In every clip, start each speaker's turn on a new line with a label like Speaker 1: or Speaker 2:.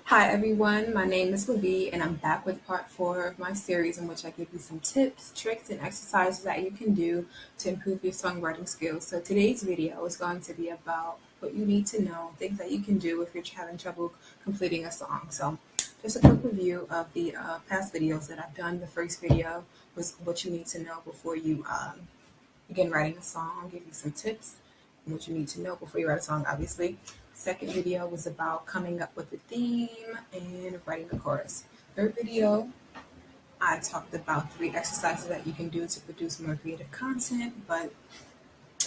Speaker 1: Hi everyone, my name is Levi and I'm back with part 4 of my series in which I give you some tips, tricks, and exercises that you can do to improve your songwriting skills. So today's video is going to be about what you need to know, things that you can do if you're having trouble completing a song. So just a quick review of the past videos that I've done. The first video was what you need to know before you begin writing a song. I'll give you some tips and what you need to know before you write a song, obviously. Second video was about coming up with a theme and writing a chorus. Third video, I talked about 3 exercises that you can do to produce more creative content, but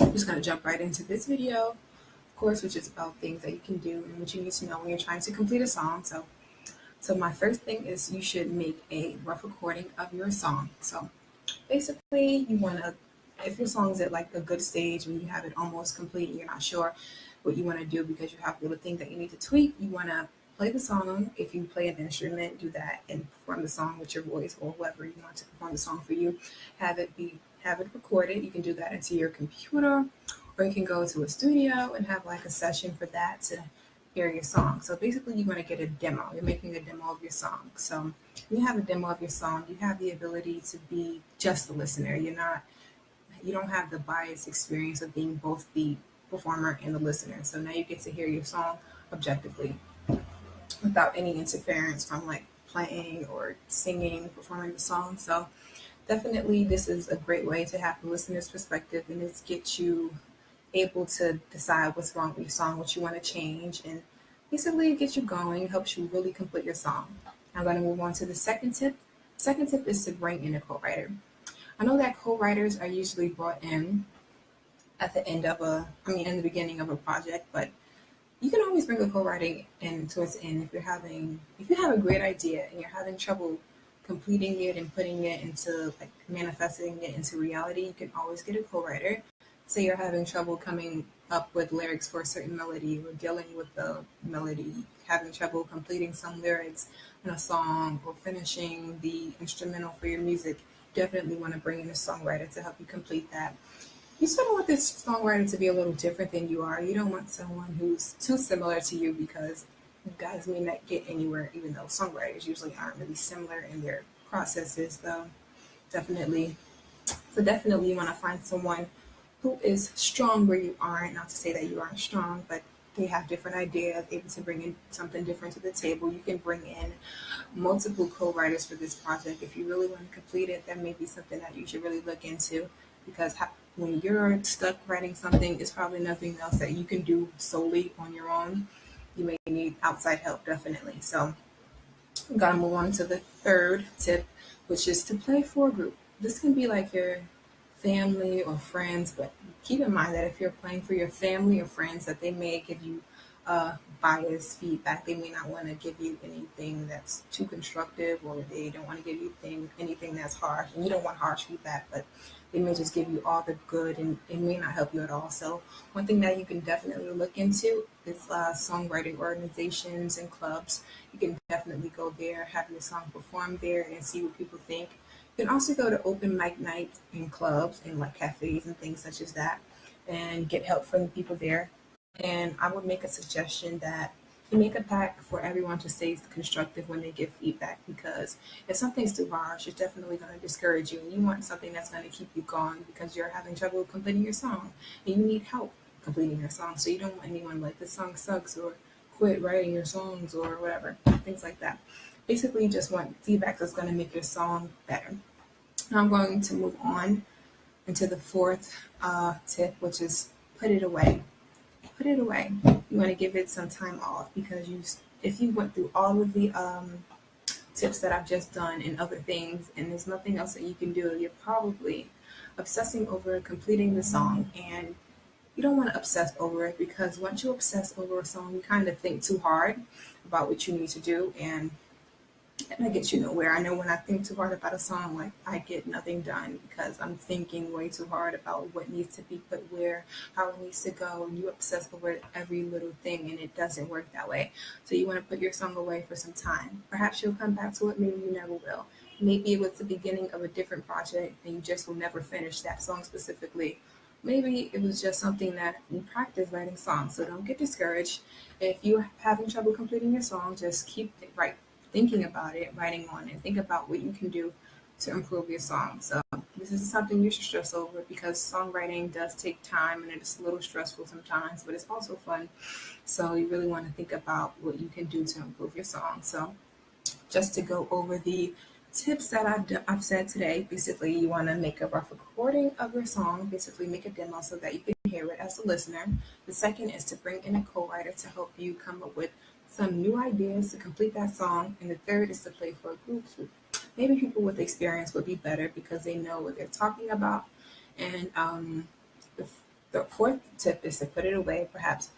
Speaker 1: I'm just going to jump right into this video, of course, which is about things that you can do and what you need to know when you're trying to complete a song. So my first thing is you should make a rough recording of your song. So basically, you want to, if your song's at like a good stage when you have it almost complete and you're not sure what you want to do because you have little things that you need to tweak, you want to play the song. If you play an instrument, do that and perform the song with your voice or whoever you want to perform the song for you. Have it recorded. You can do that into your computer, or you can go to a studio and have like a session for that to hear your song. So basically, you want to get a demo. You're making a demo of your song. So when you have a demo of your song, you have the ability to be just the listener. You don't have the biased experience of being both the performer and the listener. So now you get to hear your song objectively without any interference from like playing or singing, performing the song. So definitely this is a great way to have the listener's perspective, and it gets you able to decide what's wrong with your song, what you want to change, and basically it gets you going, helps you really complete your song. I'm going to move on to the second tip. Second tip is to bring in a co-writer. I know that co-writers are usually brought in at the end of in the beginning of a project, but you can always bring a co-writing in towards the end if you have a great idea and you're having trouble completing it and putting it into like manifesting it into reality. You can always get a co-writer. Say you're having trouble coming up with lyrics for a certain melody or dealing with the melody, having trouble completing some lyrics in a song or finishing the instrumental for your music. Definitely want to bring in a songwriter to help you complete that. You sort of want this songwriter to be a little different than you are. You don't want someone who's too similar to you, because you guys may not get anywhere, even though songwriters usually aren't really similar in their processes, though. Definitely. So definitely you want to find someone who is strong where you aren't. Not to say that you aren't strong, but they have different ideas, able to bring in something different to the table. You can bring in multiple co-writers for this project. If you really want to complete it, that may be something that you should really look into, because when you're stuck writing something, it's probably nothing else that you can do solely on your own. You may need outside help, definitely. So I'm gonna move on to the third tip, which is to play for a group. This can be like your family or friends, but keep in mind that if you're playing for your family or friends, that they may give you biased feedback. They may not want to give you anything that's too constructive, or they don't want to give you anything that's harsh. And you don't want harsh feedback, but they may just give you all the good, and it may not help you at all. So one thing that you can definitely look into is songwriting organizations and clubs. You can definitely go there, have your song performed there, and see what people think. You can also go to open mic nights in clubs and like cafes and things such as that, and get help from the people there. And I would make a suggestion that you make a pact for everyone to stay constructive when they give feedback, because if something's too harsh, it's definitely going to discourage you. And you want something that's going to keep you going because you're having trouble completing your song and you need help completing your song. So you don't want anyone like, this song sucks, or quit writing your songs, or whatever, things like that. Basically, you just want feedback that's going to make your song better. Now I'm going to move on into the fourth tip, which is put it away. Put it away. You want to give it some time off, because if you went through all of the tips that I've just done and other things, and there's nothing else that you can do, you're probably obsessing over completing the song, and you don't want to obsess over it, because once you obsess over a song, you kind of think too hard about what you need to do, and that gets you nowhere. I know when I think too hard about a song, like, I get nothing done, because I'm thinking way too hard about what needs to be put where, how it needs to go, and you obsess over every little thing, and it doesn't work that way. So you want to put your song away for some time. Perhaps you'll come back to it, maybe you never will. Maybe it was the beginning of a different project and you just will never finish that song specifically. maybe it was just something that you practice writing songs. So don't get discouraged. If you're having trouble completing your song, just keep thinking about it, writing on it. Think about what you can do to improve your song. So this is something you should stress over because songwriting does take time and it's a little stressful sometimes, but it's also fun. So you really want to think about what you can do to improve your song. So just to go over the tips that I've said today. Basically, you want to make a rough recording of your song, basically make a demo so that you can hear it as a listener. The second is to bring in a co-writer to help you come up with some new ideas to complete that song. And the third is to play for a group. Maybe people with experience would be better because they know what they're talking about. And the, the fourth tip is to put it away, perhaps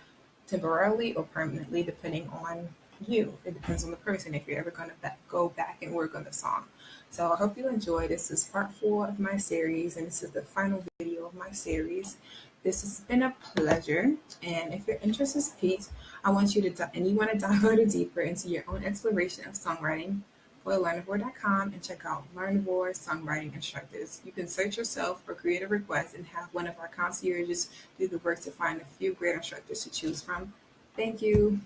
Speaker 1: temporarily or permanently, depending on you. It depends on the person if you're ever going to go back and work on the song. So I hope you enjoy. This is part 4 of my series, and this is the final video of my series. This has been a pleasure, and if your interest is piqued, I want you to and you want to dive a little deeper into your own exploration of songwriting, go to learnivore.com and check out Learnivore songwriting instructors. You can search yourself or create a request and have one of our concierges do the work to find a few great instructors to choose from. Thank you.